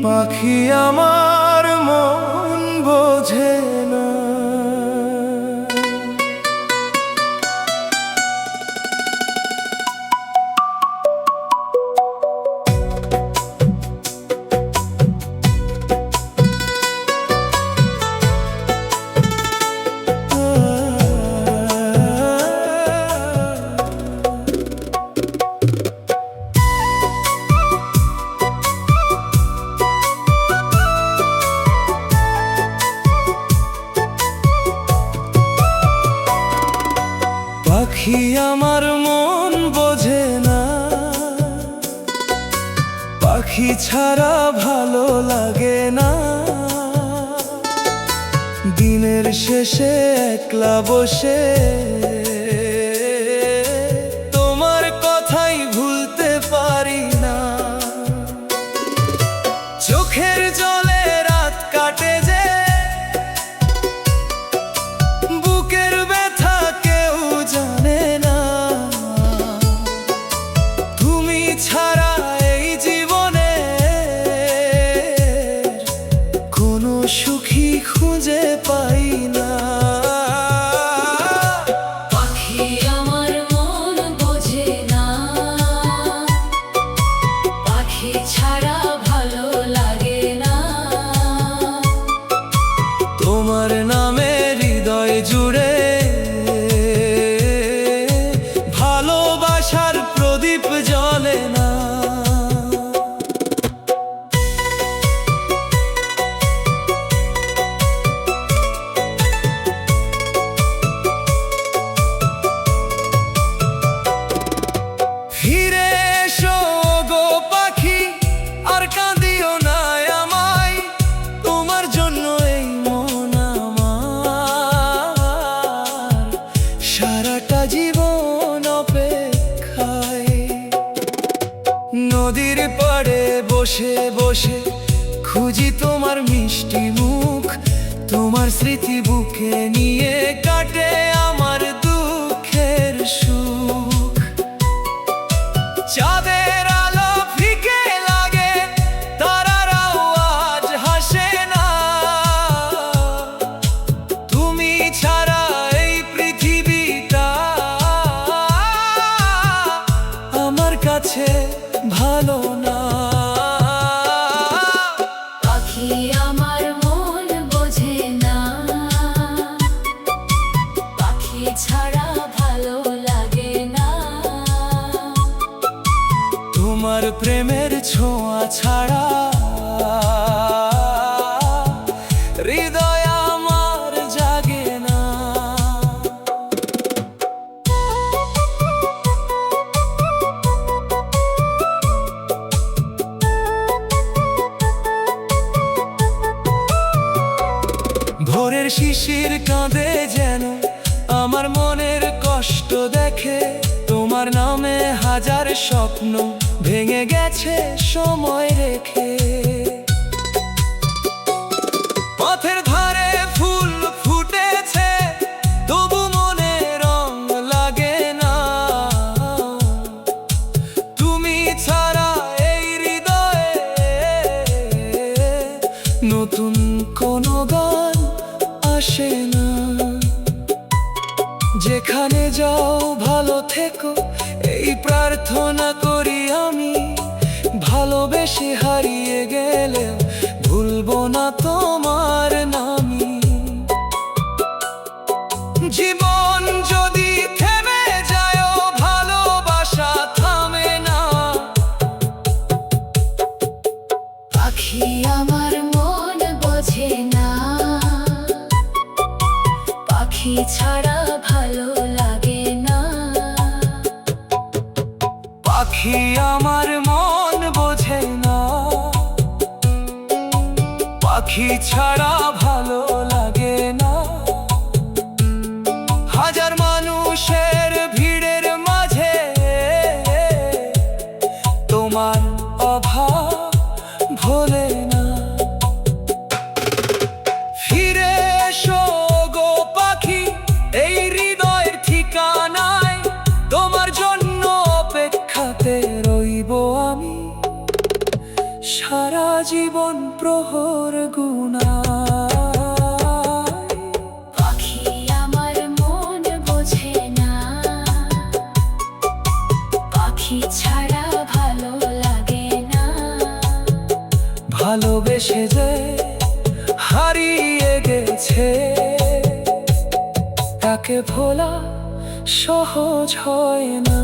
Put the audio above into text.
পাখি আমার মন বোঝে না, পাখি আমার মন বোঝে না, পাখি ছাড়া ভালো লাগে না। দিনের শেষে একলা বসে তোমার কথাই ভুলতে পারি না। চোখের জলে রাত কাটে যে, বুকের ব্যথা কেউ জানে না। তুমি ছাড়া এই জীবনে কোনো সুখী খুঁজে পাই না। পাখি আমার মন বোঝে না, পাখি ছাড়া ভালো লাগে না। তোমার নামে হৃদয় জুড়ে ভালোবাসার প্রদীপ জ্বলে না। ফিরে এসো গো পাখি, আর কাঁদিও না আমায়। তোমার জন্য এই মন আমার সারাটা জীবন অপেক্ষায়। নদীর পাড়ে বসে বসে খুঁজি তোমার মিষ্টি মুখ, তোমার স্মৃতি বুকে নিয়ে কাটে আমার দুঃখের সুখ। চাঁদের আলো ফিকে লাগে, তারারাও আজ হাসে না। তুমি ছাড়া এই পৃথিবীটা আমার কাছে ভালো না। পাখি আমার মন বোঝে না, পাখি ছাড়া ভালো লাগে না। তোমার প্রেমের ছোঁয়া ছাড়া হৃদয় আমার জাগে না। ভোরের শিশির কাঁদে যেন আমার মনের কষ্ট দেখে। তোমার নামে হাজার স্বপ্ন ভেঙে গেছে সময় রেখে। পথের ধারে ফুল ফুটেছে, তবু মনে রং লাগে না। তুমি ছাড়া এই হৃদয়ে নতুন কোনো গান আসে না। যেখানে যাও ভালো থেকো, এই প্রার্থনা করি আমি। ভালোবেসে হারিয়ে গেলেও ভুলবো না তোমার নামই। জীবন যদি থেমে যায়, ভালোবাসা থামে না। পাখি আমার মন বোঝে না, পাখি ছাড়া ভালো লাগে না। পাখি আমার মন বোঝে না, পাখি ছাড়া ভালো লাগে না। হাজার মানুষের ভিড়ের মাঝে তোমার অভাব ভোলে না। ফিরে এসো গো পাখি, এই হৃদয়ের ঠিকানায় তোমার জীবন প্রহর গুনায়। পাখি আমার মন বোঝে না, পাখি ছাড়া ভালো লাগে না। ভালোবেসে যে হারিয়ে গেছে, তাকে ভোলা সহজ হয় না।